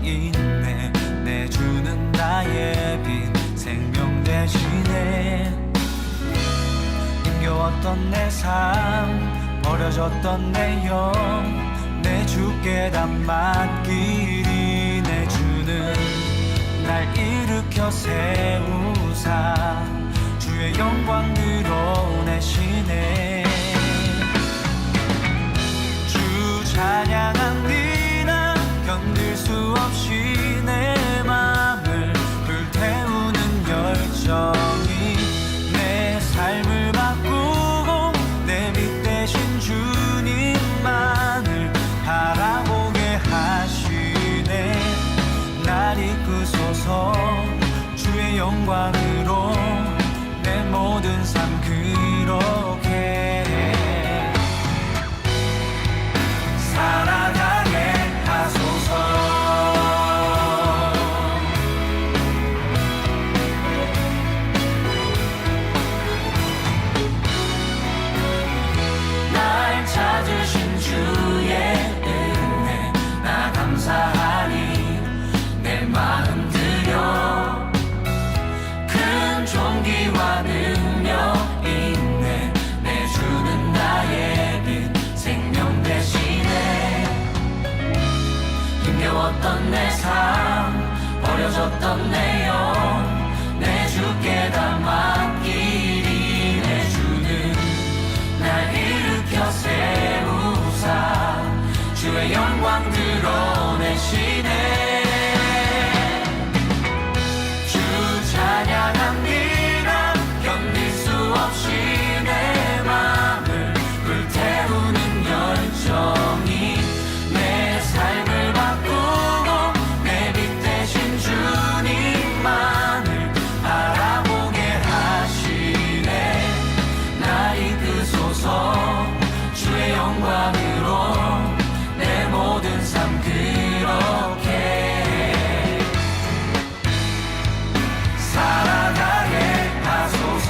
있네. 내주는 나의 빈 생명 대신에 힘겨웠던 내 삶, 버려졌던 내 영, 내 주께 다 맡기리. 내주는 날 일으켜 세우사 주의 영광 드러내시네. 주 찬양합니다. 견딜 수 없이 내 맘을 불태우는 열정이 내 삶을 바꾸고 내 빛 대신 주님만을 바라보게 하시네. 날 이끄소서 주의 영광으로 내 모든 삶 그렇게 살아가게 하소서. 날 찾으신 주의 은혜 나 감사하니. 내 마음 들여 큰 종기와 능력 있네. 내주는 나의 빛 생명 대신에 힘겨웠던 내 삶, 버려졌던 내 영, 내 주께 다 맡기리. 내주는 날 일으켜 세우사 주의 영광 드러내시네. 주 찬양합니다. 견딜 수 없이 내 맘을 불태우는 열정이 내 삶을 바꾸고 내 빛 대신 주님만을 바라보게 하시네. 날 이끄소서 주의 영광으로 내 모든 삶 그렇게 살아가게 하소서.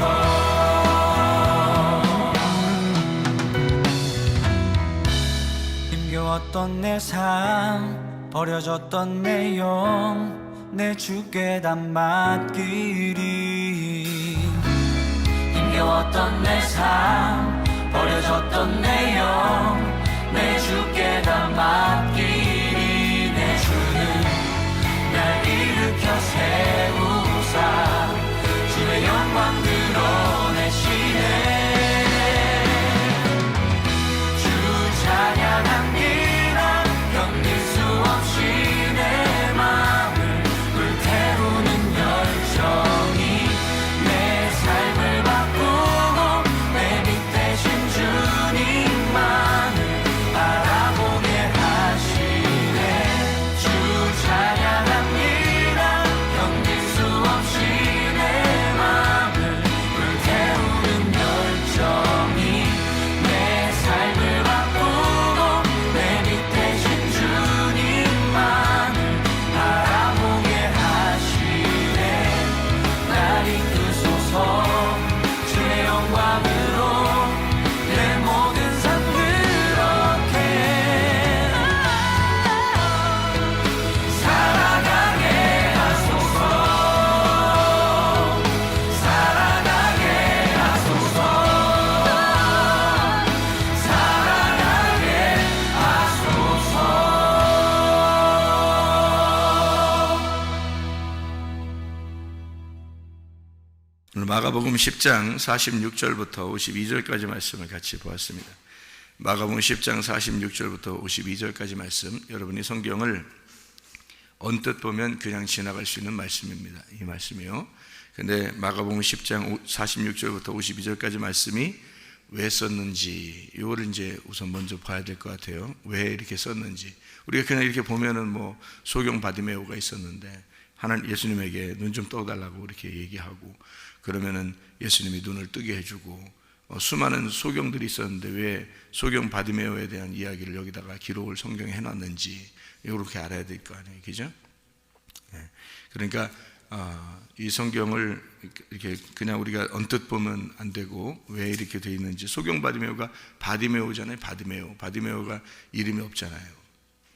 힘겨웠던 내 삶, 버려졌던 내 영, 내 주께 다 맡기리. 힘겨웠던 내 삶, 버려졌던 내 영, 내 주께 다 맡기리. 내 주는 날 일으켜 세우사 주의 영광 드러내시네. 주 찬양합니다. 견딜 수 없이 내 맘을 불태우는 열정이 내 삶을 바꾸고 내 빛 대신 주님만을 바라보게 하시네. 주 찬양합니다. 견딜 수 없이 내 맘을 불태우는 열정이 내 삶을 바꾸고 내 빛 대신 주님만을 바라보게 하시네. 날 이끄소서 주의 영광으로 내 모든 삶 그렇게 살아가게 하소서. 살아가게 하소서. 살아가게 하소서. 오늘 마가복음 10장 46절부터 52절까지 말씀을 같이 보았습니다. 마가복음 10장 46절부터 52절까지 말씀, 여러분이 성경을 언뜻 보면 그냥 지나갈 수 있는 말씀입니다. 이 말씀이요. 근데 마가복음 10장 46절부터 52절까지 말씀이 왜 썼는지, 이거를 이제 우선 먼저 봐야 될 것 같아요. 왜 이렇게 썼는지. 우리가 그냥 이렇게 보면은 뭐 소경 바디메오가 있었는데 하나님 예수님에게 눈 좀 떠달라고 이렇게 얘기하고, 그러면은 예수님이 눈을 뜨게 해주고, 수많은 소경들이 있었는데 왜 소경 바디메오에 대한 이야기를 여기다가 기록을 성경에 해놨는지 이렇게 알아야 될 거 아니에요, 그죠? 그러니까 이 성경을 이렇게 그냥 우리가 언뜻 보면 안 되고 왜 이렇게 되어 있는지. 소경 바디메오가 바디메오잖아요. 바디메오가 이름이 없잖아요.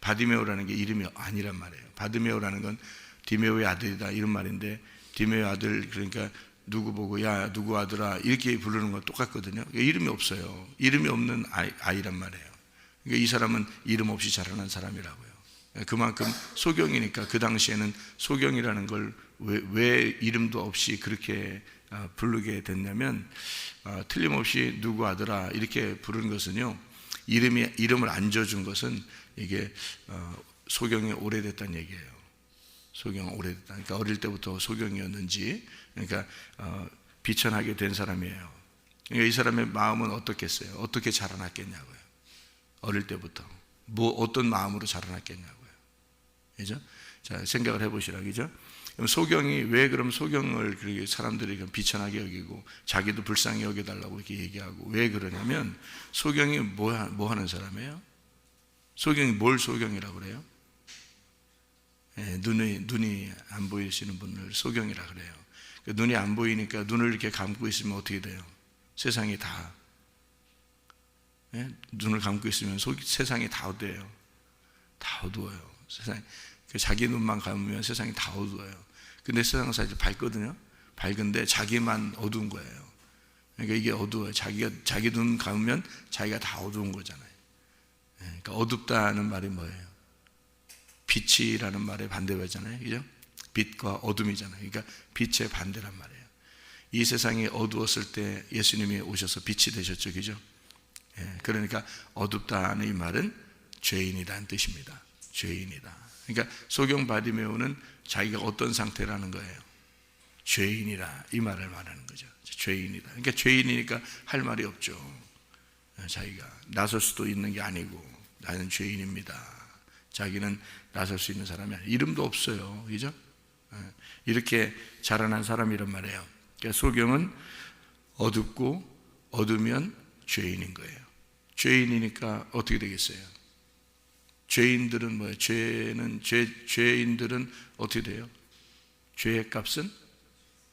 바디메오라는 게 이름이 아니란 말이에요. 바디메오라는 건 디메오의 아들이다 이런 말인데, 디메오의 아들 그러니까 누구 보고 야 누구 아들아 이렇게 부르는 건 똑같거든요. 이름이 없어요. 이름이 없는 아이란 말이에요. 그러니까 이 사람은 이름 없이 자라난 사람이라고요. 그만큼 소경이니까 그 당시에는 소경이라는 걸 왜 이름도 없이 그렇게 부르게 됐냐면, 틀림없이 누구 아들아 이렇게 부르는 것은요, 이름을 안 지어준 것은 이게 소경이 오래됐다는 얘기예요. 소경 오래됐다. 그러니까 어릴 때부터 소경이었는지, 그러니까 비천하게 된 사람이에요. 그러니까 이 사람의 마음은 어떻겠어요? 어떻게 자라났겠냐고요. 어릴 때부터 어떤 마음으로 자라났겠냐고요. 그죠? 자, 생각을 해보시라, 그죠? 그럼 소경이 왜 그럼 소경을 그렇게 사람들이 비천하게 여기고 자기도 불쌍히 여겨달라고 이렇게 얘기하고 왜 그러냐면, 소경이 뭐 하는 사람이에요? 소경이 뭘 소경이라고 그래요? 눈이 안 보이시는 분을 소경이라 그래요. 눈이 안 보이니까 눈을 이렇게 감고 있으면 어떻게 돼요? 세상이 다, 눈을 감고 있으면 세상이 다 어때요? 다 어두워요. 자기 눈만 감으면 세상이 다 어두워요. 근데 세상은 사실 밝거든요. 밝은데 자기만 어두운 거예요. 그러니까 이게 어두워요. 자기 눈 감으면 자기가 다 어두운 거잖아요. 그러니까 어둡다는 말이 뭐예요? 빛이라는 말의 반대말이잖아요. 그죠? 빛과 어둠이잖아요. 그러니까 빛의 반대란 말이에요. 이 세상이 어두웠을 때 예수님이 오셔서 빛이 되셨죠. 그죠? 그러니까 어둡다는 이 말은 죄인이라는 뜻입니다. 죄인이다. 그러니까 소경 바디메오는 자기가 어떤 상태라는 거예요? 죄인이라, 이 말을 말하는 거죠. 죄인이다. 그러니까 죄인이니까 할 말이 없죠. 자기가 나설 수도 있는 게 아니고, 나는 죄인입니다. 자기는 나설 수 있는 사람이 아니에요. 이름도 없어요. 그죠? 이렇게 자라난 사람이란 말이에요. 그러니까 소경은 어둡고 어두면 죄인인 거예요. 죄인이니까 어떻게 되겠어요? 죄인들은 뭐예요? 죄인들은 어떻게 돼요? 죄의 값은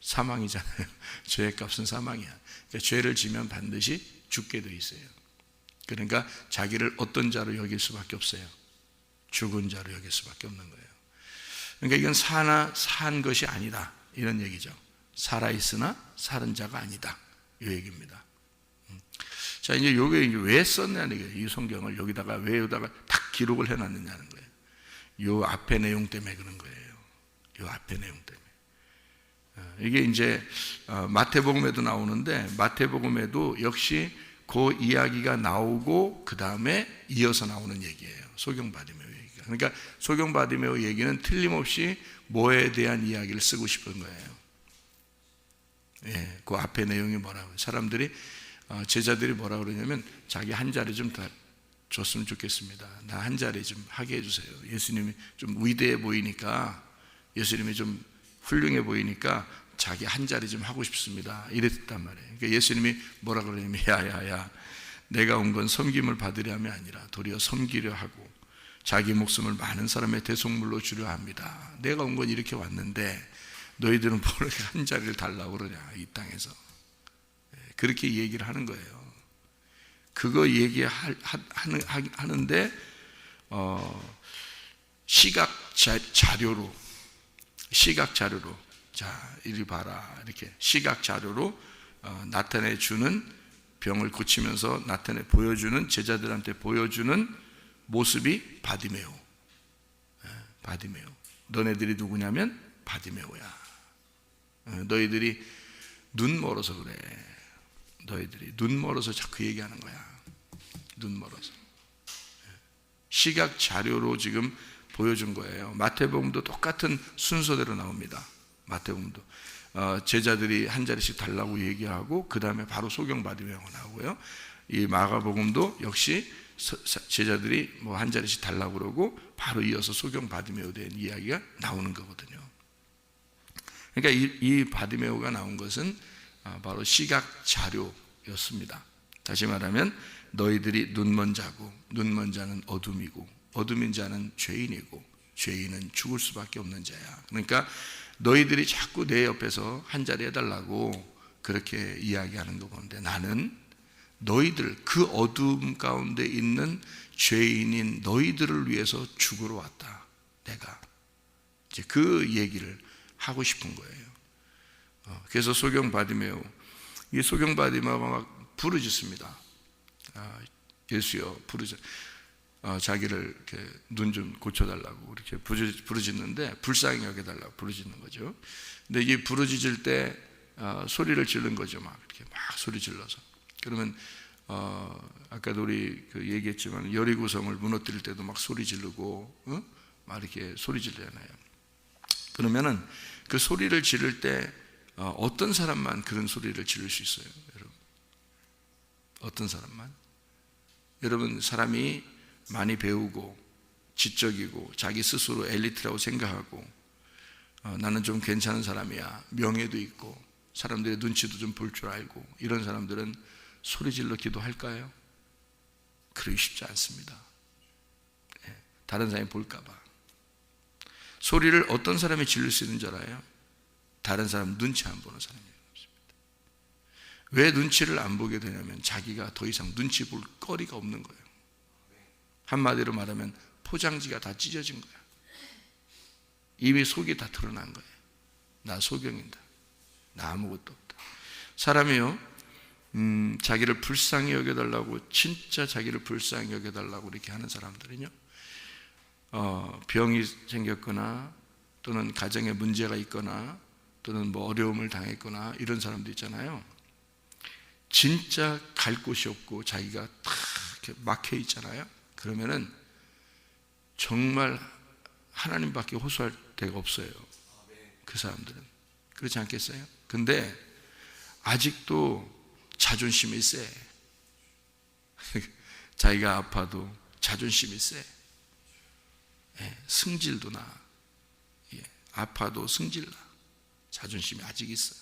사망이잖아요. 죄의 값은 사망이야. 그러니까 죄를 지면 반드시 죽게 돼 있어요. 그러니까 자기를 어떤 자로 여길 수밖에 없어요? 죽은 자로 여길 수밖에 없는 거예요. 그러니까 이건 산 것이 아니다, 이런 얘기죠. 살아있으나 사는 자가 아니다, 이 얘기입니다. 자, 이제 요게 왜 썼냐는 거예요. 이 성경을 왜 여기다가 딱 기록을 해놨느냐는 거예요. 요 앞에 내용 때문에 그런 거예요. 요 앞에 내용 때문에. 이게 이제 마태복음에도 나오는데, 마태복음에도 역시 그 이야기가 나오고 그 다음에 이어서 나오는 얘기예요. 소경 바디메오 얘기가. 그러니까 소경 바디메오 얘기는 틀림없이 뭐에 대한 이야기를 쓰고 싶은 거예요. 그 앞에 내용이 뭐라고? 사람들이, 제자들이 뭐라고 그러냐면, 자기 한 자리 좀 더 줬으면 좋겠습니다. 나 한 자리 좀 하게 해주세요. 예수님이 좀 위대해 보이니까, 예수님이 좀 훌륭해 보이니까 자기 한 자리 좀 하고 싶습니다. 이랬단 말이에요. 그러니까 예수님이 뭐라 그러냐면, 야야야, 내가 온 건 섬김을 받으려 함이 아니라 도리어 섬기려 하고 자기 목숨을 많은 사람의 대속물로 주려 합니다. 내가 온 건 이렇게 왔는데 너희들은 뭐 이렇게 한 자리를 달라고 그러냐, 이 땅에서. 그렇게 얘기를 하는 거예요. 그거 얘기하는데 시각 자료로 자, 이리 봐라, 이렇게 시각 자료로 나타내 주는, 병을 고치면서 나타내 보여주는, 제자들한테 보여주는 모습이 바디메오. 바디메오. 너네들이 누구냐면 바디메오야. 너희들이 눈 멀어서 그래. 너희들이 눈 멀어서 자꾸 얘기하는 거야. 눈 멀어서. 시각 자료로 지금 보여준 거예요. 마태복음도 똑같은 순서대로 나옵니다. 마태복음도 제자들이 한 자리씩 달라고 얘기하고 그 다음에 바로 소경 바디메오가 나오고요. 이 마가복음도 역시 제자들이 뭐 한 자리씩 달라고 그러고 바로 이어서 소경 바디메오에 대한 이야기가 나오는 거거든요. 그러니까 이 바디메오가 나온 것은 바로 시각 자료였습니다. 다시 말하면 너희들이 눈먼 자고, 눈먼 자는 어둠이고, 어둠인 자는 죄인이고, 죄인은 죽을 수밖에 없는 자야. 그러니까 너희들이 자꾸 내 옆에서 한 자리 해달라고 그렇게 이야기하는 거 보는데, 나는 너희들, 그 어둠 가운데 있는 죄인인 너희들을 위해서 죽으러 왔다. 내가 이제 그 얘기를 하고 싶은 거예요. 그래서 소경 바디메오, 이 소경 바디메오가 막 부르짖습니다. 예수여, 자기를 이렇게 눈 좀 고쳐달라고 이렇게 부르짖는데, 불쌍히 여겨달라고 부르짖는 거죠. 근데 이게 부르짖을 때 소리를 지른 거죠. 막 이렇게 막 소리 질러서. 그러면 아까도 우리 얘기했지만 여리고성을 무너뜨릴 때도 막 소리 지르고 막 이렇게 소리 지르잖아요. 그러면은 그 소리를 지를 때 어떤 사람만 그런 소리를 지를 수 있어요, 여러분? 어떤 사람만? 여러분, 사람이 많이 배우고 지적이고 자기 스스로 엘리트라고 생각하고 나는 좀 괜찮은 사람이야, 명예도 있고 사람들의 눈치도 좀 볼 줄 알고, 이런 사람들은 소리 질러 기도할까요? 그러기 쉽지 않습니다. 다른 사람이 볼까 봐. 소리를 어떤 사람이 지를 수 있는 줄 알아요? 다른 사람 눈치 안 보는 사람이 없습니다. 왜 눈치를 안 보게 되냐면 자기가 더 이상 눈치 볼 거리가 없는 거예요. 한마디로 말하면 포장지가 다 찢어진 거야. 이미 속이 다 드러난 거예요. 나 소경이다. 나 아무것도 없다. 사람이요, 자기를 불쌍히 여겨달라고, 진짜 자기를 불쌍히 여겨달라고 이렇게 하는 사람들은요, 병이 생겼거나 또는 가정에 문제가 있거나 또는 뭐 어려움을 당했거나 이런 사람도 있잖아요. 진짜 갈 곳이 없고 자기가 다 이렇게 막혀 있잖아요. 그러면은 정말 하나님밖에 호소할 데가 없어요. 그 사람들은. 그렇지 않겠어요? 근데 아직도 자존심이 세. 자기가 아파도 자존심이 세. 승질도 나. 아파도 승질 나. 자존심이 아직 있어.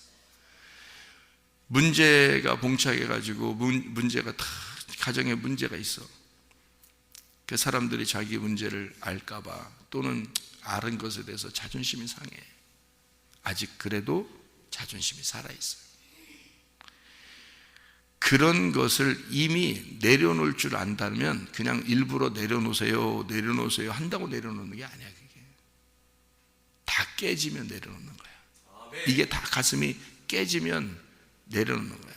문제가 봉착해가지고 문제가 다 가정에 문제가 있어. 그 사람들이 자기 문제를 알까봐 또는 아는 것에 대해서 자존심이 상해. 아직 그래도 자존심이 살아있어요. 그런 것을 이미 내려놓을 줄 안다면 그냥 일부러 내려놓으세요 한다고 내려놓는 게 아니야. 그게 다 깨지면 내려놓는 거야. 이게 다 가슴이 깨지면 내려놓는 거야.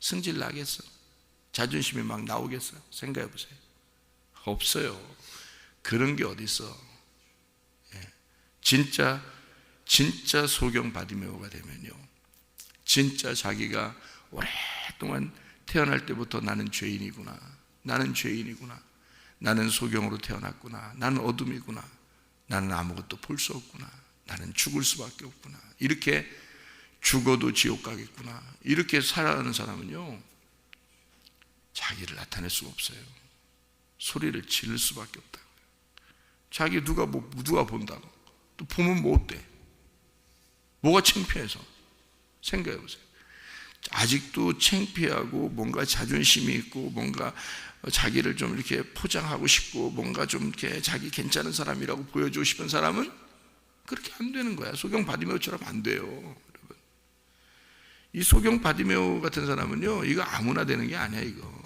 승질 나겠어? 자존심이 막 나오겠어? 생각해 보세요. 없어요. 그런 게 어디 있어? 진짜 소경 바디메오가 되면요, 진짜 자기가 오랫동안 태어날 때부터 나는 죄인이구나, 나는 소경으로 태어났구나, 나는 어둠이구나, 나는 아무것도 볼 수 없구나, 나는 죽을 수밖에 없구나, 이렇게 죽어도 지옥 가겠구나, 이렇게 살아가는 사람은요, 자기를 나타낼 수가 없어요. 소리를 지를 수밖에 없다고요. 자기 누가 본다고. 또 보면 뭐 어때? 뭐가 창피해서? 생각해 보세요. 아직도 창피하고 뭔가 자존심이 있고 뭔가 자기를 좀 이렇게 포장하고 싶고 뭔가 좀 이렇게 자기 괜찮은 사람이라고 보여주고 싶은 사람은 그렇게 안 되는 거야. 소경 바디메오처럼 안 돼요, 여러분. 이 소경 바디메오 같은 사람은요, 이거 아무나 되는 게 아니야. 이거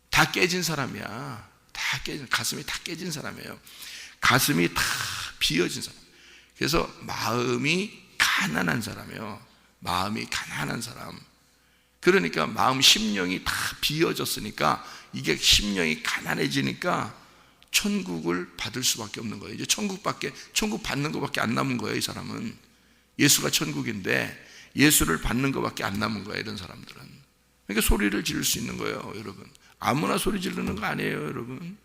다 깨진 사람이야. 다 깨진, 가슴이 다 깨진 사람이에요. 가슴이 다 비어진 사람. 그래서 마음이 가난한 사람이에요. 마음이 가난한 사람. 그러니까 마음 심령이 다 비어졌으니까 이게 심령이 가난해지니까 천국을 받을 수밖에 없는 거예요. 이제 천국 받는 것밖에 안 남은 거예요. 이 사람은 예수가 천국인데 예수를 받는 것밖에 안 남은 거예요. 이런 사람들은. 그러니까 소리를 지를 수 있는 거예요, 여러분. 아무나 소리 지르는 거 아니에요, 여러분.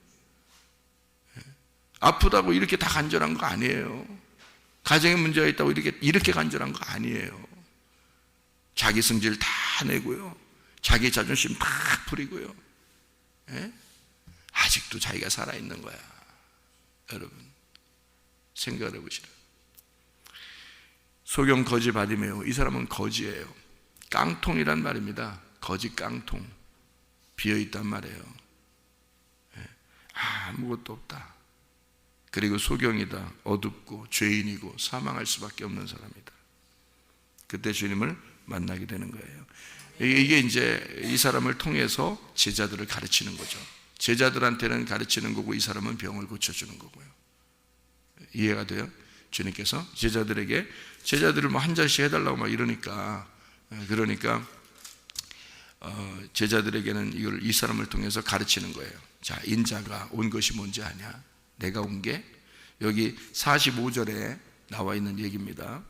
아프다고 이렇게 다 간절한 거 아니에요. 가정에 문제가 있다고 이렇게 간절한 거 아니에요. 자기 성질 다 내고요, 자기 자존심 다 부리고요. 아직도 자기가 살아있는 거야, 여러분. 생각을 해보시라. 소경 거지 바디메오, 이 사람은 거지예요. 깡통이란 말입니다. 거지 깡통. 비어있단 말이에요. 아무것도 없다. 그리고 소경이다. 어둡고 죄인이고 사망할 수밖에 없는 사람이다. 그때 주님을 만나게 되는 거예요. 이게 이제 이 사람을 통해서 제자들을 가르치는 거죠. 제자들한테는 가르치는 거고 이 사람은 병을 고쳐주는 거고요. 이해가 돼요? 주님께서 제자들을 뭐 한 잔씩 해달라고 막 이러니까 제자들에게는 이걸 이 사람을 통해서 가르치는 거예요. 자, 인자가 온 것이 뭔지 아냐? 내가 온 게 여기 45절에 나와 있는 얘기입니다.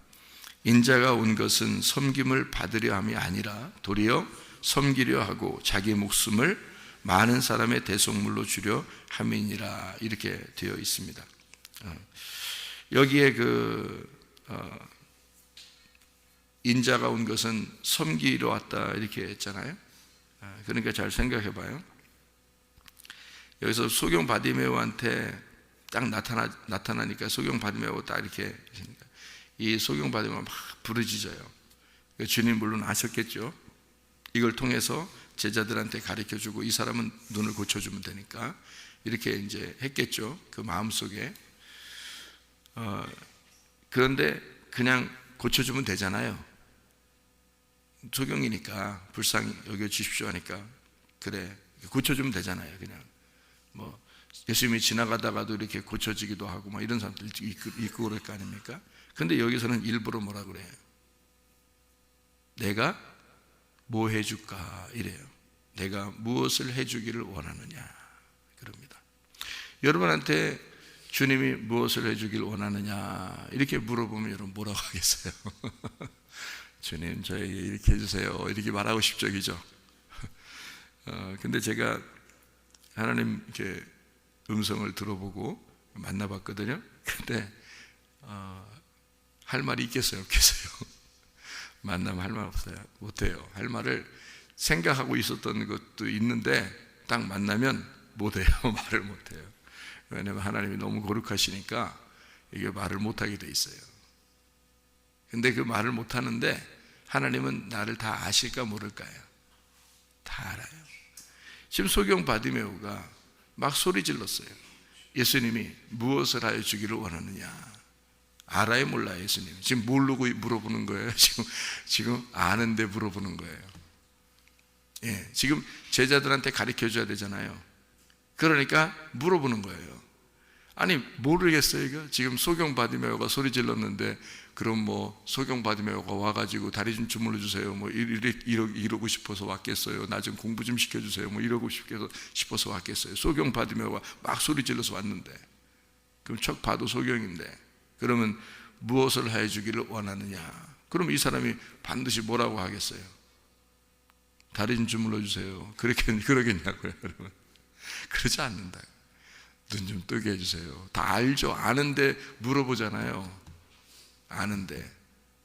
인자가 온 것은 섬김을 받으려 함이 아니라 도리어 섬기려 하고 자기 목숨을 많은 사람의 대속물로 주려 함이니라, 이렇게 되어 있습니다. 여기에 인자가 온 것은 섬기러 왔다 이렇게 했잖아요. 그러니까 잘 생각해 봐요. 여기서 소경 바디메오한테 딱 나타나니까 소경 바디메오 딱 이렇게 이 소경 바디메오가 막 부르짖어요. 주님 물론 아셨겠죠. 이걸 통해서 제자들한테 가르쳐주고 이 사람은 눈을 고쳐주면 되니까 이렇게 이제 했겠죠. 그 마음속에. 그런데 그냥 고쳐주면 되잖아요. 소경이니까 불쌍히 여겨주십시오 하니까 그래 고쳐주면 되잖아요. 그냥 뭐 예수님이 지나가다가도 이렇게 고쳐지기도 하고 막 이런 사람들 있고 그럴 거 아닙니까? 근데 여기서는 일부러 뭐라 그래요? 내가 뭐 해줄까 이래요. 내가 무엇을 해주기를 원하느냐 그럽니다. 여러분한테 주님이 무엇을 해주길 원하느냐 이렇게 물어보면 여러분 뭐라고 하겠어요? 주님 저에게 이렇게 해주세요 이렇게 말하고 싶죠, 그죠? 근데 제가 하나님 이렇게 음성을 들어보고 만나봤거든요. 근데 할 말이 있겠어요, 없겠어요? 만나면 할 말 없어요. 못해요. 할 말을 생각하고 있었던 것도 있는데 딱 만나면 못해요. 말을 못해요. 왜냐하면 하나님이 너무 거룩하시니까 이게 말을 못하게 돼 있어요. 근데 그 말을 못하는데 하나님은 나를 다 아실까 모를까요? 다 알아요. 지금 소경 바디메오가 막 소리 질렀어요. 예수님이 무엇을 하여 주기를 원하느냐? 알아요, 몰라요, 예수님? 지금 모르고 물어보는 거예요. 지금 아는데 물어보는 거예요. 예, 지금 제자들한테 가르쳐 줘야 되잖아요. 그러니까 물어보는 거예요. 아니 모르겠어요. 이거 지금 소경 바디메오가 소리 질렀는데 그럼 뭐 소경 바디메오가 와가지고 다리 좀 주물러 주세요. 뭐 이러고 싶어서 왔겠어요. 나 좀 공부 좀 시켜주세요. 뭐 이러고 싶어서 왔겠어요. 소경 바디메오가 막 소리 질러서 왔는데 그럼 척 봐도 소경인데 그러면 무엇을 해주기를 원하느냐? 그럼 이 사람이 반드시 뭐라고 하겠어요? 다리 좀 주물러 주세요. 그러겠냐고요, 여러분? 그러지 않는다. 눈 좀 뜨게 해주세요. 다 알죠. 아는데 물어보잖아요. 아는데.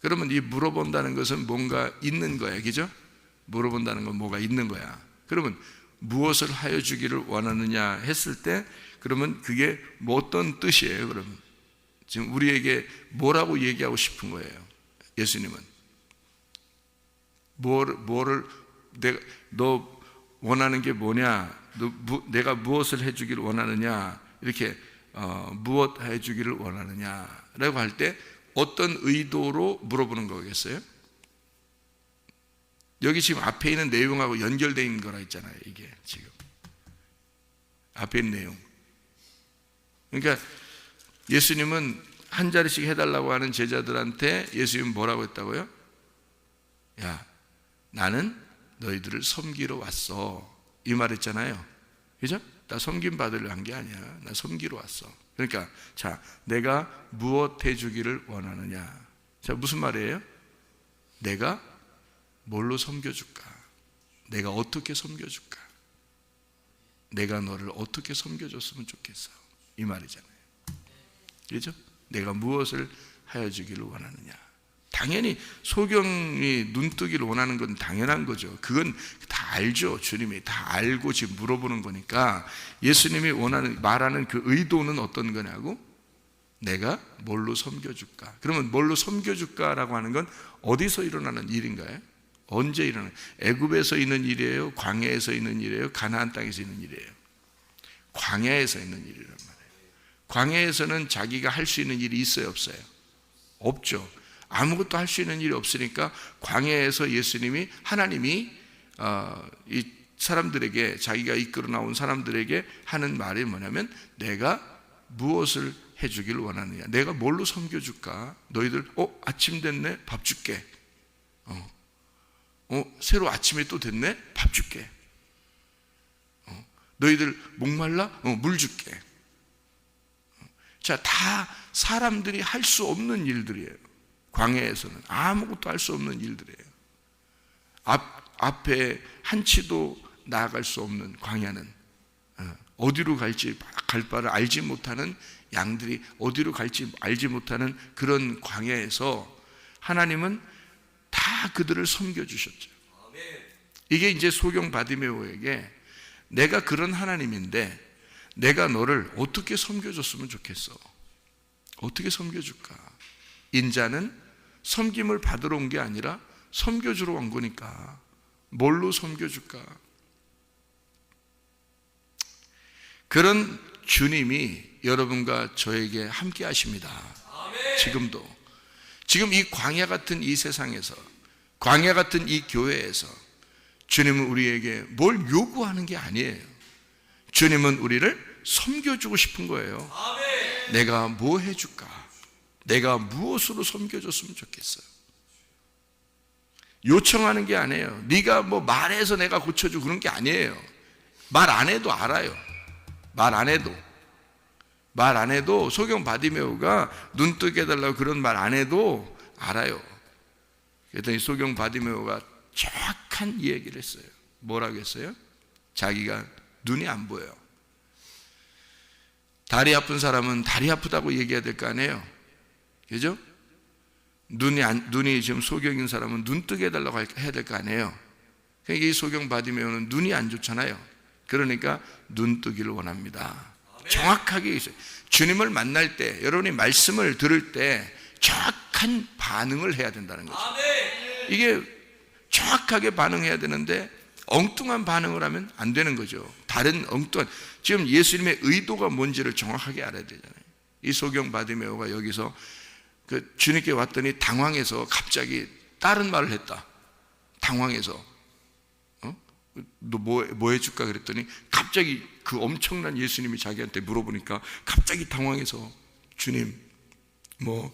그러면 이 물어본다는 것은 뭔가 있는 거야, 그죠? 물어본다는 건 뭐가 있는 거야. 그러면 무엇을 하여 주기를 원하느냐 했을 때 그러면 그게 뭐 어떤 뜻이에요, 그러면? 지금 우리에게 뭐라고 얘기하고 싶은 거예요, 예수님은? 너 원하는 게 뭐냐? 내가 무엇을 해주기를 원하느냐? 이렇게 무엇 해주기를 원하느냐라고 할 때 어떤 의도로 물어보는 거겠어요? 여기 지금 앞에 있는 내용하고 연결되어 있는 거라 했잖아요. 이게 지금 앞에 있는 내용. 그러니까 예수님은 한 자리씩 해달라고 하는 제자들한테 예수님은 뭐라고 했다고요? 야, 나는 너희들을 섬기러 왔어. 이 말 했잖아요. 그죠? 나 섬김 받으려 한 게 아니야. 나 섬기러 왔어. 그러니까 자, 내가 무엇 해주기를 원하느냐? 자, 무슨 말이에요? 내가 뭘로 섬겨줄까? 내가 어떻게 섬겨줄까? 내가 너를 어떻게 섬겨줬으면 좋겠어. 이 말이잖아요. 그죠? 내가 무엇을 하여 주기를 원하느냐? 당연히 소경이 눈뜨기를 원하는 건 당연한 거죠. 그건 다 알죠. 주님이 다 알고 지금 물어보는 거니까 예수님이 말하는 그 의도는 어떤 거냐고? 내가 뭘로 섬겨줄까? 그러면 뭘로 섬겨줄까라고 하는 건 어디서 일어나는 일인가요? 언제 일어나는? 애굽에서 있는 일이에요? 광야에서 있는 일이에요? 가나안 땅에서 있는 일이에요? 광야에서 있는 일이란 말이에요. 광야에서는 자기가 할 수 있는 일이 있어요, 없어요? 없죠. 아무것도 할 수 있는 일이 없으니까 광야에서 하나님이 이 사람들에게, 자기가 이끌어 나온 사람들에게 하는 말이 뭐냐면, 내가 무엇을 해주기를 원하느냐, 내가 뭘로 섬겨줄까? 너희들 아침 됐네, 밥 줄게. 새로 아침이 또 됐네, 밥 줄게. 너희들 목말라? 물 줄게. 자, 다 사람들이 할 수 없는 일들이에요. 광야에서는 아무것도 할 수 없는 일들이에요. 앞에 한치도 나아갈 수 없는 광야는, 어디로 갈지 갈 바를 알지 못하는 양들이 어디로 갈지 알지 못하는 그런 광야에서 하나님은 다 그들을 섬겨주셨죠. 이게 이제 소경 바디메오에게, 내가 그런 하나님인데 내가 너를 어떻게 섬겨줬으면 좋겠어? 어떻게 섬겨줄까? 인자는 섬김을 받으러 온 게 아니라 섬겨주러 온 거니까 뭘로 섬겨줄까? 그런 주님이 여러분과 저에게 함께 하십니다. 지금도. 지금 이 광야 같은 이 세상에서, 광야 같은 이 교회에서 주님은 우리에게 뭘 요구하는 게 아니에요. 주님은 우리를 섬겨주고 싶은 거예요. 내가 뭐 해줄까? 내가 무엇으로 섬겨줬으면 좋겠어요? 요청하는 게 아니에요. 네가 뭐 말해서 내가 고쳐주고 그런 게 아니에요. 말 안 해도 알아요. 말 안 해도 소경 바디메오가 눈 뜨게 해달라고 그런 말 안 해도 알아요. 그랬더니 소경 바디메오가 정확한 얘기를 했어요. 뭐라고 했어요? 자기가 눈이 안 보여요. 다리 아픈 사람은 다리 아프다고 얘기해야 될 거 아니에요. 그죠? 눈이 지금 소경인 사람은 눈 뜨게 해달라고 해야 될 거 아니에요. 그러니까 이 소경 바디메오는 눈이 안 좋잖아요. 그러니까 눈 뜨기를 원합니다. 정확하게 있어요. 주님을 만날 때, 여러분이 말씀을 들을 때 정확한 반응을 해야 된다는 거죠. 이게 정확하게 반응해야 되는데 엉뚱한 반응을 하면 안 되는 거죠. 다른 엉뚱한, 지금 예수님의 의도가 뭔지를 정확하게 알아야 되잖아요. 이 소경 바디메오가 여기서 그 주님께 왔더니 당황해서 갑자기 다른 말을 했다. 당황해서 너 뭐 해줄까 그랬더니 갑자기 그 엄청난 예수님이 자기한테 물어보니까 갑자기 당황해서, 주님 뭐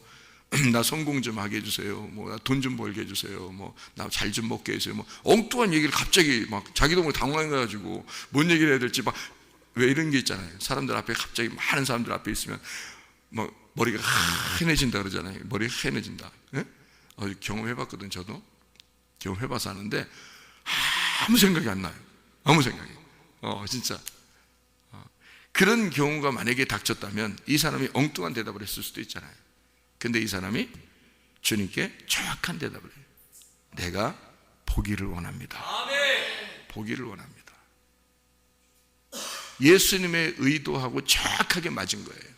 나 성공 좀 하게 해주세요, 뭐 나 돈 좀 벌게 해주세요, 뭐 나 잘 좀 먹게 해주세요, 뭐 엉뚱한 얘기를 갑자기 막 자기도 모르게 당황해가지고 뭔 얘기를 해야 될지 막, 왜 이런 게 있잖아요. 사람들 앞에, 갑자기 많은 사람들 앞에 있으면 막 머리가 하얘진다 그러잖아요. 머리가 하얘진다. 예? 경험해봤거든. 저도 경험해봐서 아는데 아무 생각이 안 나요. 아무 생각이. 진짜. 그런 경우가 만약에 닥쳤다면 이 사람이 엉뚱한 대답을 했을 수도 있잖아요. 근데 이 사람이 주님께 정확한 대답을 해요. 내가 보기를 원합니다. 보기를 원합니다. 예수님의 의도하고 정확하게 맞은 거예요.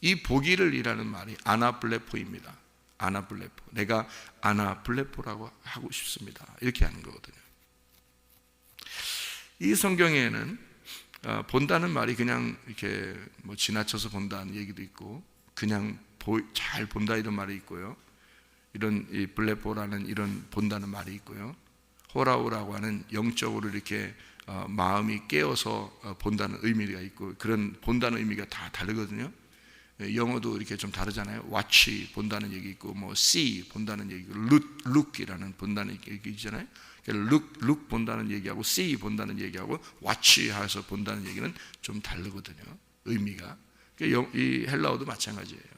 이 보기를 이라는 말이 아나블레포입니다. 아나블레포. 내가 아나블레포라고 하고 싶습니다. 이렇게 하는 거거든요. 이 성경에는 본다는 말이 그냥 이렇게 뭐 지나쳐서 본다는 얘기도 있고, 그냥 잘 본다 이런 말이 있고요. 이런 이 블레포라는 이런 본다는 말이 있고요. 호라우라고 하는 영적으로 이렇게 마음이 깨어서 본다는 의미가 있고, 그런 본다는 의미가 다 다르거든요. 영어도 이렇게 좀 다르잖아요. watch 본다는 얘기 있고, 뭐 see 본다는 얘기고, look이라는 본다는 얘기 있잖아요. look 본다는 얘기하고 see 본다는 얘기하고 watch 해서 본다는 얘기는 좀 다르거든요. 의미가. 이 헬라어도 마찬가지예요.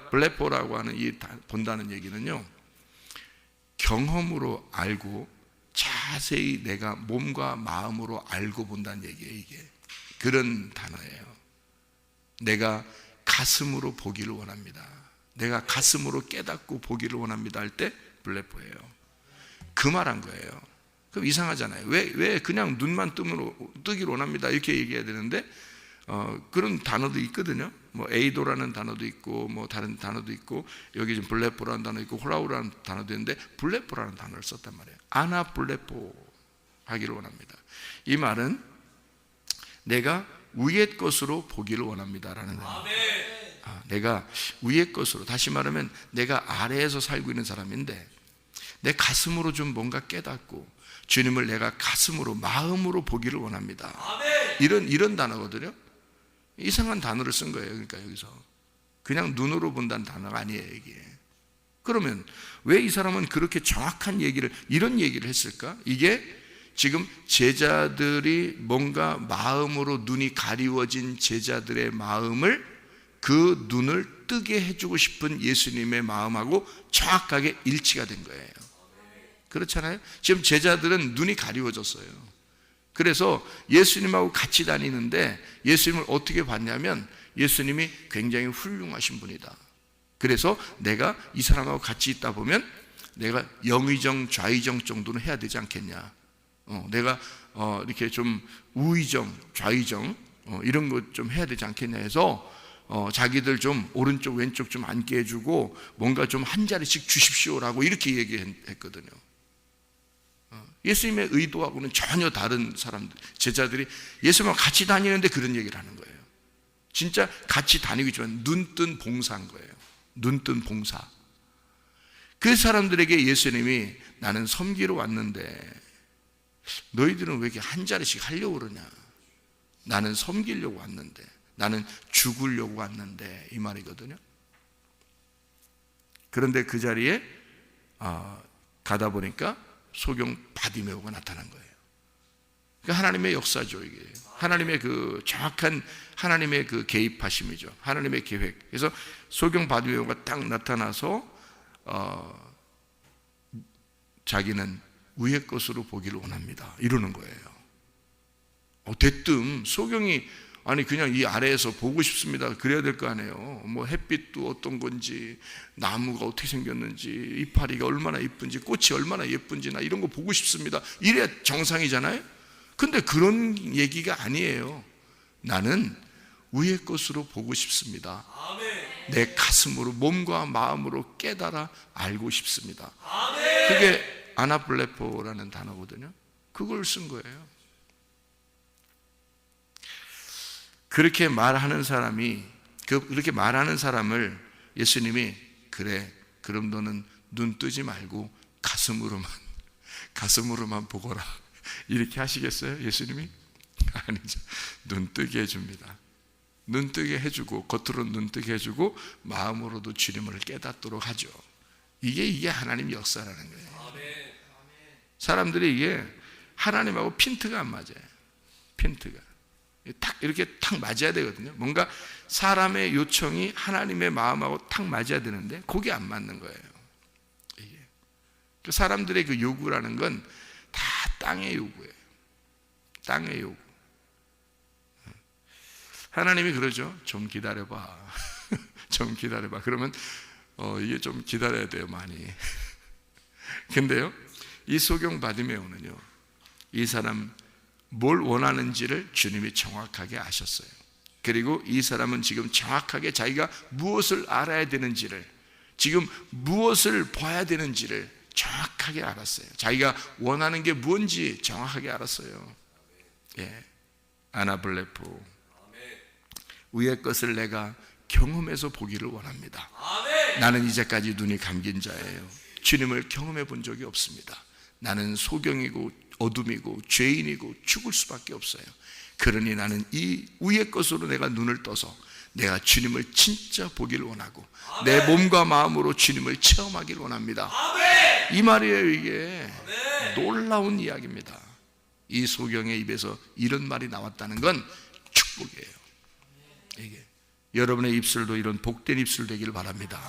블레포라고 하는 이 본다는 얘기는요, 경험으로 알고 자세히 내가 몸과 마음으로 알고 본다는 얘기예요. 이게 그런 단어예요. 내가 가슴으로 보기를 원합니다. 내가 가슴으로 깨닫고 보기를 원합니다 할 때 블레포예요. 그 말한 거예요. 그럼 이상하잖아요. 왜 그냥 눈만 뜨기를 원합니다 이렇게 얘기해야 되는데, 그런 단어도 있거든요. 뭐 에이도라는 단어도 있고, 뭐 다른 단어도 있고, 여기 지금 블레포라는 단어 있고, 호라우라는 단어도 있는데 블레포라는 단어를 썼단 말이에요. 아나 블레포 하기를 원합니다. 이 말은 내가 위의 것으로 보기를 원합니다라는 거예요. 내가 위의 것으로, 다시 말하면 내가 아래에서 살고 있는 사람인데 내 가슴으로 좀 뭔가 깨닫고 주님을 내가 가슴으로, 마음으로 보기를 원합니다. 이런 단어거든요. 이상한 단어를 쓴 거예요. 그러니까 여기서 그냥 눈으로 본다는 단어가 아니에요, 이게. 그러면 왜 이 사람은 그렇게 정확한 얘기를, 이런 얘기를 했을까? 이게 지금 제자들이 뭔가 마음으로 눈이 가리워진 제자들의 마음을, 그 눈을 뜨게 해주고 싶은 예수님의 마음하고 정확하게 일치가 된 거예요. 그렇잖아요? 지금 제자들은 눈이 가리워졌어요. 그래서 예수님하고 같이 다니는데 예수님을 어떻게 봤냐면 예수님이 굉장히 훌륭하신 분이다. 그래서 내가 이 사람하고 같이 있다 보면 내가 영의정, 좌의정 정도는 해야 되지 않겠냐. 내가 이렇게 좀 우의정, 좌의정 이런 것 좀 해야 되지 않겠냐 해서 자기들 좀 오른쪽 왼쪽 좀 앉게 해주고 뭔가 좀 한 자리씩 주십시오라고 이렇게 얘기했거든요. 예수님의 의도하고는 전혀 다른 사람들, 제자들이 예수님과 같이 다니는데 그런 얘기를 하는 거예요. 진짜 같이 다니기지만 눈뜬 봉사한 거예요. 눈뜬 봉사. 그 사람들에게 예수님이 나는 섬기러 왔는데 너희들은 왜 이렇게 한 자리씩 하려고 그러냐. 나는 섬기려고 왔는데, 나는 죽으려고 왔는데, 이 말이거든요. 그런데 그 자리에 가다 보니까 소경 바디메오가 나타난 거예요. 그러니까 하나님의 역사죠, 이게. 하나님의 그 정확한 하나님의 그 개입하심이죠. 하나님의 계획. 그래서 소경 바디메오가 딱 나타나서 자기는 위의 것으로 보기를 원합니다. 이러는 거예요. 대뜸 소경이 아니 그냥 이 아래에서 보고 싶습니다. 그래야 될 거 아니에요. 뭐 햇빛도 어떤 건지, 나무가 어떻게 생겼는지, 이파리가 얼마나 예쁜지, 꽃이 얼마나 예쁜지 나 이런 거 보고 싶습니다. 이래야 정상이잖아요. 근데 그런 얘기가 아니에요. 나는 위의 것으로 보고 싶습니다. 내 가슴으로, 몸과 마음으로 깨달아 알고 싶습니다. 그게 아나블레포라는 단어거든요. 그걸 쓴 거예요. 그렇게 말하는 사람이, 그렇게 말하는 사람을 예수님이 그래, 그럼 너는 눈 뜨지 말고 가슴으로만 보거라. 이렇게 하시겠어요? 예수님이? 아니죠. 눈 뜨게 해줍니다. 눈 뜨게 해주고, 겉으로 눈 뜨게 해주고, 마음으로도 주님을 깨닫도록 하죠. 이게 하나님 역사라는 거예요. 사람들이 이게 하나님하고 핀트가 안 맞아요. 핀트가. 딱 이렇게 탁 맞아야 되거든요. 뭔가 사람의 요청이 하나님의 마음하고 탁 맞아야 되는데 그게 안 맞는 거예요. 이게. 사람들의 그 요구라는 건 다 땅의 요구예요. 땅의 요구. 하나님이 그러죠. 좀 기다려봐. 좀 기다려봐. 그러면 이게 좀 기다려야 돼요, 많이. 근데요, 이 소경 바디메오는요, 이 사람 뭘 원하는지를 주님이 정확하게 아셨어요. 그리고 이 사람은 지금 정확하게 자기가 무엇을 알아야 되는지를, 지금 무엇을 봐야 되는지를 정확하게 알았어요. 자기가 원하는 게 뭔지 정확하게 알았어요. 예, 아나블레포. 위의 것을 내가 경험해서 보기를 원합니다. 나는 이제까지 눈이 감긴 자예요. 주님을 경험해 본 적이 없습니다. 나는 소경이고 어둠이고 죄인이고 죽을 수밖에 없어요. 그러니 나는 이 위의 것으로 내가 눈을 떠서 내가 주님을 진짜 보기를 원하고 내 몸과 마음으로 주님을 체험하기를 원합니다. 이 말이에요. 이게 놀라운 이야기입니다. 이 소경의 입에서 이런 말이 나왔다는 건 축복이에요. 이게 여러분의 입술도 이런 복된 입술 되기를 바랍니다.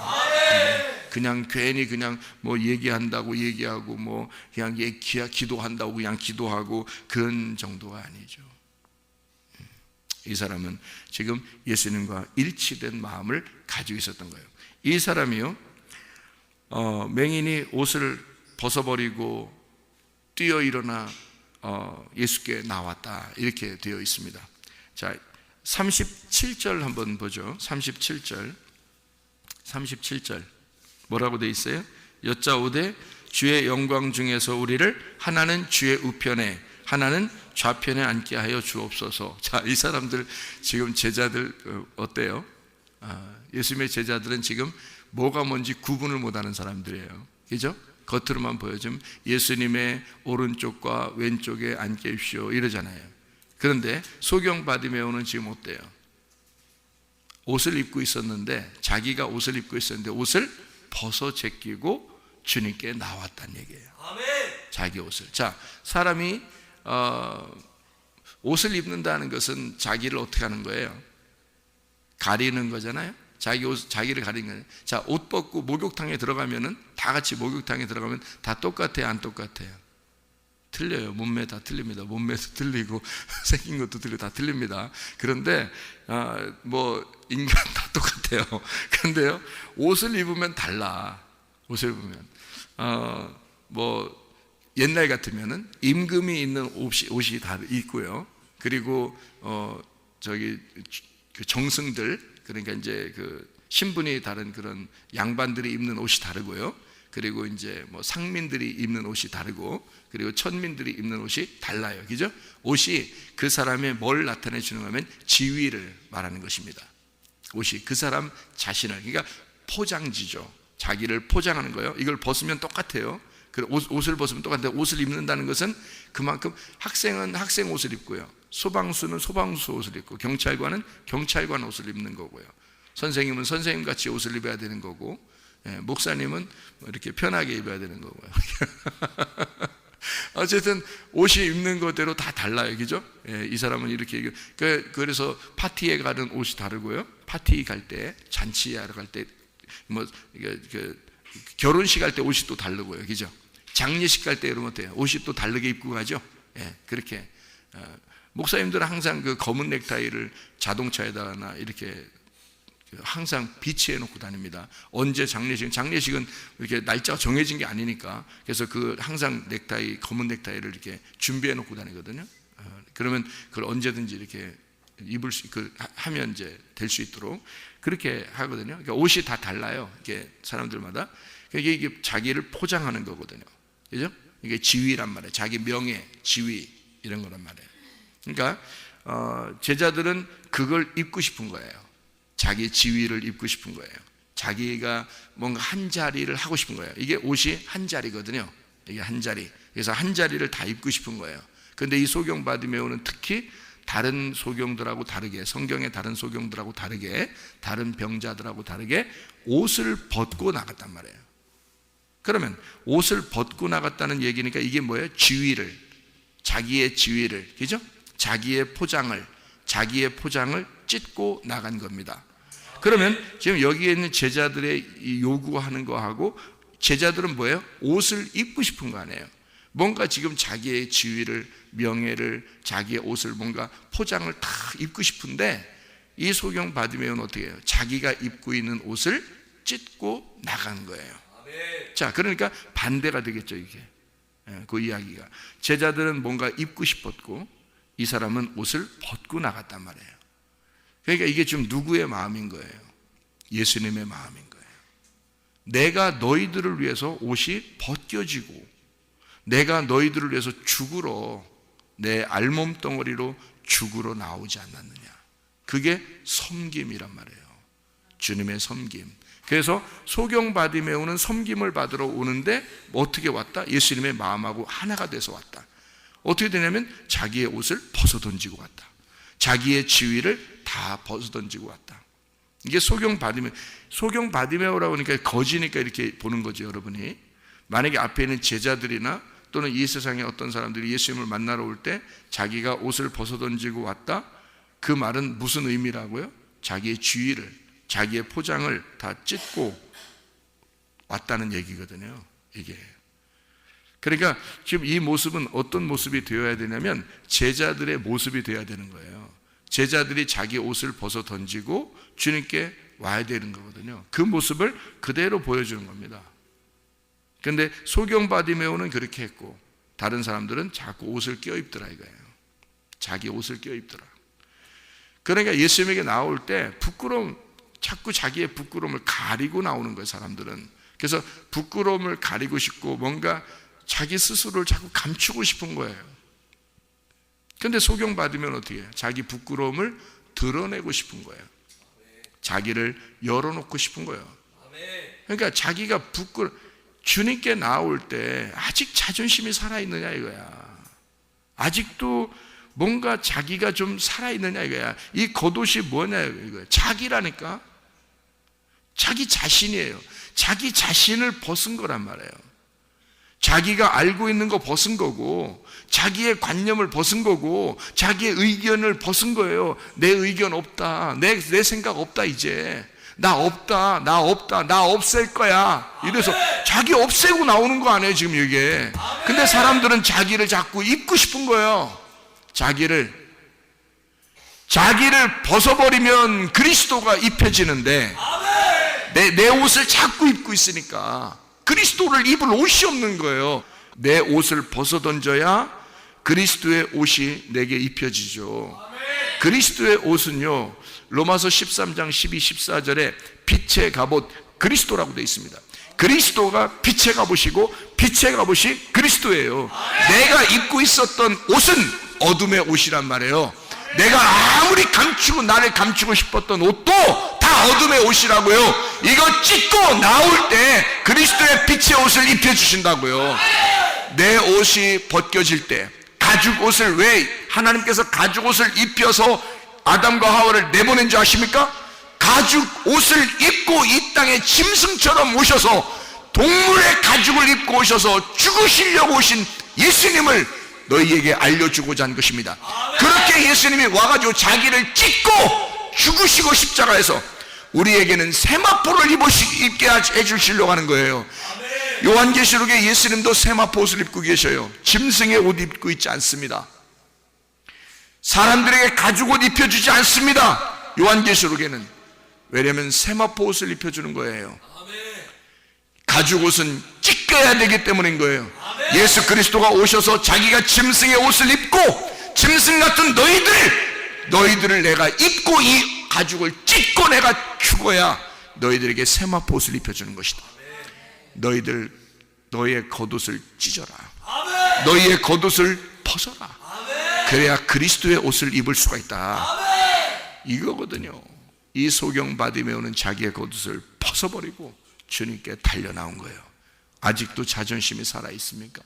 그냥 괜히 그냥 뭐 얘기한다고 얘기하고 뭐 그냥 기도한다고 그냥 기도하고 그런 정도가 아니죠. 이 사람은 지금 예수님과 일치된 마음을 가지고 있었던 거예요. 이 사람이요, 맹인이 옷을 벗어버리고 뛰어 일어나 예수께 나왔다, 이렇게 되어 있습니다. 자, 37절 한번 보죠. 37절 뭐라고 되어 있어요? 여짜오되 주의 영광 중에서 우리를 하나는 주의 우편에 하나는 좌편에 앉게 하여 주옵소서. 자, 이 사람들 지금 제자들 어때요? 예수님의 제자들은 지금 뭐가 뭔지 구분을 못하는 사람들이에요. 그죠? 겉으로만 보여주면 예수님의 오른쪽과 왼쪽에 앉게 해주시오 이러잖아요. 그런데 소경 바디메오는 지금 어때요? 옷을 입고 있었는데, 자기가 옷을 입고 있었는데 옷을 벗어 제끼고 주님께 나왔다는 얘기예요. 아멘. 자기 옷을. 자, 사람이 옷을 입는다는 것은 자기를 어떻게 하는 거예요? 가리는 거잖아요. 자기 옷, 자기를 가리는 거예요. 자, 옷 벗고 목욕탕에 들어가면은, 다 같이 목욕탕에 들어가면 다 똑같아요, 안 똑같아요? 틀려요. 몸매 다 틀립니다. 몸매도 틀리고 생긴 것도 틀리고 다 틀립니다. 그런데 뭐 인간 다 똑같아요. 그런데요, 옷을 입으면 달라. 옷을 입으면 뭐 옛날 같으면은 임금이 있는 옷이 다 있고요. 그리고 저기 그 정승들, 그러니까 이제 그 신분이 다른 그런 양반들이 입는 옷이 다르고요. 그리고 이제 뭐 상민들이 입는 옷이 다르고, 그리고 천민들이 입는 옷이 달라요. 그죠? 옷이 그 사람의 뭘 나타내 주는 거면 지위를 말하는 것입니다. 옷이 그 사람 자신을, 그러니까 포장지죠. 자기를 포장하는 거예요. 이걸 벗으면 똑같아요. 옷을 벗으면 똑같은데, 옷을 입는다는 것은 그만큼 학생은 학생 옷을 입고요, 소방수는 소방수 옷을 입고, 경찰관은 경찰관 옷을 입는 거고요, 선생님은 선생님같이 옷을 입어야 되는 거고, 목사님은 이렇게 편하게 입어야 되는 거고요. 어쨌든 옷이 입는 것대로 다 달라요. 그죠? 이 사람은 이렇게, 그래서 파티에 가는 옷이 다르고요, 파티 갈 때, 잔치하러 갈 때, 뭐 결혼식 할 때 옷이 또 다르고요. 그죠? 장례식 갈 때 이러면 어때요? 옷이 또 다르게 입고 가죠? 그렇게. 목사님들은 항상 그 검은 넥타이를 자동차에다가 이렇게 항상 비치해 놓고 다닙니다. 언제 장례식은 이렇게 날짜가 정해진 게 아니니까, 그래서 그 항상 넥타이, 검은 넥타이를 이렇게 준비해 놓고 다니거든요. 그러면 그걸 언제든지 이렇게 입을 수, 하면 이제 될 수 있도록 그렇게 하거든요. 그러니까 옷이 다 달라요. 이게 사람들마다. 이게 자기를 포장하는 거거든요. 그죠? 이게 지위란 말이에요. 자기 명예, 지위, 이런 거란 말이에요. 그러니까 제자들은 그걸 입고 싶은 거예요. 자기 지위를 입고 싶은 거예요. 자기가 뭔가 한 자리를 하고 싶은 거예요. 이게 옷이 한 자리거든요. 이게 한 자리. 그래서 한 자리를 다 입고 싶은 거예요. 그런데 이 소경 바디메오는 특히 다른 소경들하고 다르게, 성경의 다른 소경들하고 다르게, 다른 병자들하고 다르게 옷을 벗고 나갔단 말이에요. 그러면 옷을 벗고 나갔다는 얘기니까 이게 뭐예요? 지위를, 자기의 지위를, 그죠? 자기의 포장을 찢고 나간 겁니다. 그러면 지금 여기에 있는 제자들의 요구하는 거하고, 제자들은 뭐예요? 옷을 입고 싶은 거 아니에요. 뭔가 지금 자기의 지위를, 명예를, 자기의 옷을 뭔가 포장을 다 입고 싶은데, 이 소경 바디메오는 어떻게 해요? 자기가 입고 있는 옷을 찢고 나간 거예요. 자, 그러니까 반대가 되겠죠, 이게. 그 이야기가. 제자들은 뭔가 입고 싶었고, 이 사람은 옷을 벗고 나갔단 말이에요. 그러니까 이게 지금 누구의 마음인 거예요? 예수님의 마음인 거예요. 내가 너희들을 위해서 옷이 벗겨지고, 내가 너희들을 위해서 죽으러, 내 알몸 덩어리로 죽으러 나오지 않았느냐. 그게 섬김이란 말이에요. 주님의 섬김. 그래서 소경 바디메오는 섬김을 받으러 오는데 어떻게 왔다? 예수님의 마음하고 하나가 돼서 왔다. 어떻게 되냐면 자기의 옷을 벗어 던지고 왔다. 자기의 지위를 다 벗어 던지고 왔다. 이게 소경 바디메오라고 하니까 거지니까 이렇게 보는 거죠, 여러분이. 만약에 앞에 있는 제자들이나 또는 이 세상의 어떤 사람들이 예수님을 만나러 올 때 자기가 옷을 벗어 던지고 왔다, 그 말은 무슨 의미라고요? 자기의 지위를, 자기의 포장을 다 찢고 왔다는 얘기거든요, 이게. 그러니까 지금 이 모습은 어떤 모습이 되어야 되냐면 제자들의 모습이 되어야 되는 거예요. 제자들이 자기 옷을 벗어 던지고 주님께 와야 되는 거거든요. 그 모습을 그대로 보여주는 겁니다. 그런데 소경 바디메오는 그렇게 했고, 다른 사람들은 자꾸 옷을 껴입더라 이거예요. 자기 옷을 껴입더라. 그러니까 예수님에게 나올 때 자꾸 자기의 부끄러움을 가리고 나오는 거예요, 사람들은. 그래서 부끄러움을 가리고 싶고 뭔가 자기 스스로를 자꾸 감추고 싶은 거예요. 그런데 소경 받으면 어떻게 해요? 자기 부끄러움을 드러내고 싶은 거예요. 자기를 열어놓고 싶은 거예요. 그러니까 자기가 주님께 나올 때 아직 자존심이 살아있느냐 이거야. 아직도 뭔가 자기가 좀 살아있느냐 이거야. 이 겉옷이 뭐냐 이거야. 자기라니까. 자기 자신이에요. 자기 자신을 벗은 거란 말이에요. 자기가 알고 있는 거 벗은 거고, 자기의 관념을 벗은 거고, 자기의 의견을 벗은 거예요. 내 의견 없다. 내 생각 없다 이제. 나 없다. 나 없앨 거야. 이래서 자기 없애고 나오는 거 아니에요 지금 이게. 근데 사람들은 자기를 자꾸 입고 싶은 거예요. 자기를 벗어버리면 그리스도가 입혀지는데 내 옷을 자꾸 입고 있으니까 그리스도를 입을 옷이 없는 거예요. 내 옷을 벗어던져야 그리스도의 옷이 내게 입혀지죠. 그리스도의 옷은요, 로마서 13장 12, 14절에 빛의 갑옷 그리스도라고 되어 있습니다. 그리스도가 빛의 갑옷이고 빛의 갑옷이 그리스도예요. 내가 입고 있었던 옷은 어둠의 옷이란 말이에요. 내가 아무리 나를 감추고 싶었던 옷도 다 어둠의 옷이라고요. 이거 찢고 나올 때 그리스도의 빛의 옷을 입혀주신다고요. 내 옷이 벗겨질 때, 가죽 옷을, 왜 하나님께서 가죽 옷을 입혀서 아담과 하와를 내보낸 줄 아십니까? 가죽 옷을 입고 이 땅에 짐승처럼 오셔서, 동물의 가죽을 입고 오셔서 죽으시려고 오신 예수님을 너희에게 알려주고자 한 것입니다. 그렇게 예수님이 와가지고 자기를 찢고 죽으시고 십자가에서 우리에게는 세마포를 입게 해주시려고 하는 거예요. 요한계시록에 예수님도 세마포 옷을 입고 계셔요. 짐승의 옷 입고 있지 않습니다. 사람들에게 가죽 옷 입혀주지 않습니다. 요한계시록에는. 왜냐하면 세마포 옷을 입혀주는 거예요. 가죽 옷은 찢겨야 되기 때문인 거예요. 예수 그리스도가 오셔서 자기가 짐승의 옷을 입고, 짐승 같은 너희들을 내가 입고 이 가죽을 찢고 내가 죽어야 너희들에게 세마포 옷을 입혀주는 것이다. 너희의 겉옷을 찢어라. 너희의 겉옷을 벗어라. 그래야 그리스도의 옷을 입을 수가 있다. 이거거든요. 이 소경 바디메오는 자기의 겉옷을 벗어버리고 주님께 달려나온 거예요. 아직도 자존심이 살아있습니까?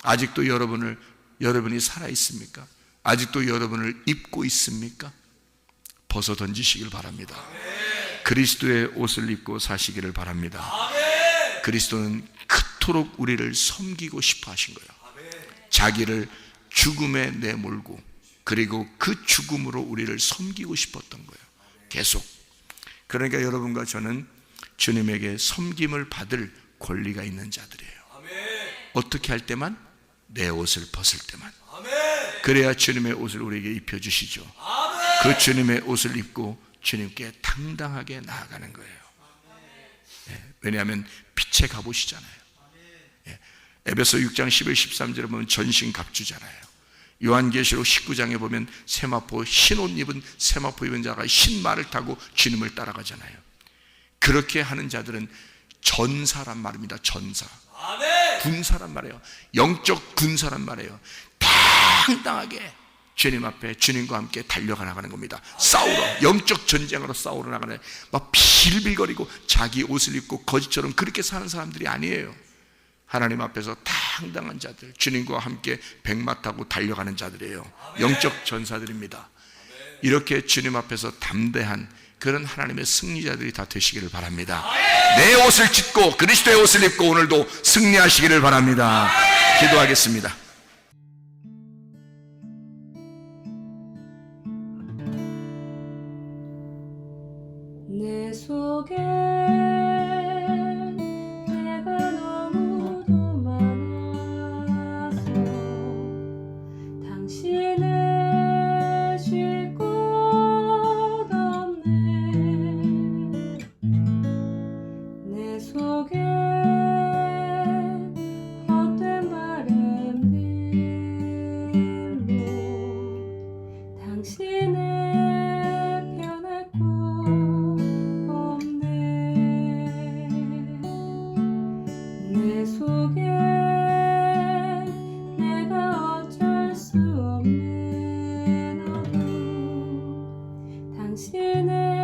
아직도 여러분이 살아있습니까? 아직도 여러분을 입고 있습니까? 벗어 던지시길 바랍니다. 그리스도의 옷을 입고 사시기를 바랍니다. 그리스도는 그토록 우리를 섬기고 싶어 하신 거예요. 자기를 죽음에 내몰고, 그리고 그 죽음으로 우리를 섬기고 싶었던 거예요. 계속. 그러니까 여러분과 저는 주님에게 섬김을 받을 권리가 있는 자들이에요. 어떻게 할 때만? 내 옷을 벗을 때만. 그래야 주님의 옷을 우리에게 입혀주시죠. 그 주님의 옷을 입고 주님께 당당하게 나아가는 거예요. 왜냐하면 빛의 갑옷이잖아요. 에베소 6장 11, 13절에 보면 전신 갑주잖아요. 요한계시록 19장에 보면 세마포, 흰 옷 입은 세마포 입은 자가 흰 말을 타고 주님을 따라가잖아요. 그렇게 하는 자들은 전사란 말입니다. 전사. 군사란 말이에요. 영적 군사란 말이에요. 당당하게 주님 앞에 주님과 함께 달려가 나가는 겁니다. 싸우러, 영적 전쟁으로 싸우러 나가는, 막 빌빌거리고 자기 옷을 입고 거지처럼 그렇게 사는 사람들이 아니에요. 하나님 앞에서 당당한 자들, 주님과 함께 백마 타고 달려가는 자들이에요. 영적 전사들입니다. 이렇게 주님 앞에서 담대한 그런 하나님의 승리자들이 다 되시기를 바랍니다. 내 옷을 찢고 그리스도의 옷을 입고 오늘도 승리하시기를 바랍니다. 기도하겠습니다. 내 속에 내가 너무도 많아서 당신을 쉴 곳 없네. 내 속에 헛된 바램들로 당신을 변할 곳 내 속에 내가 어쩔 수 없는 어둠, 당신의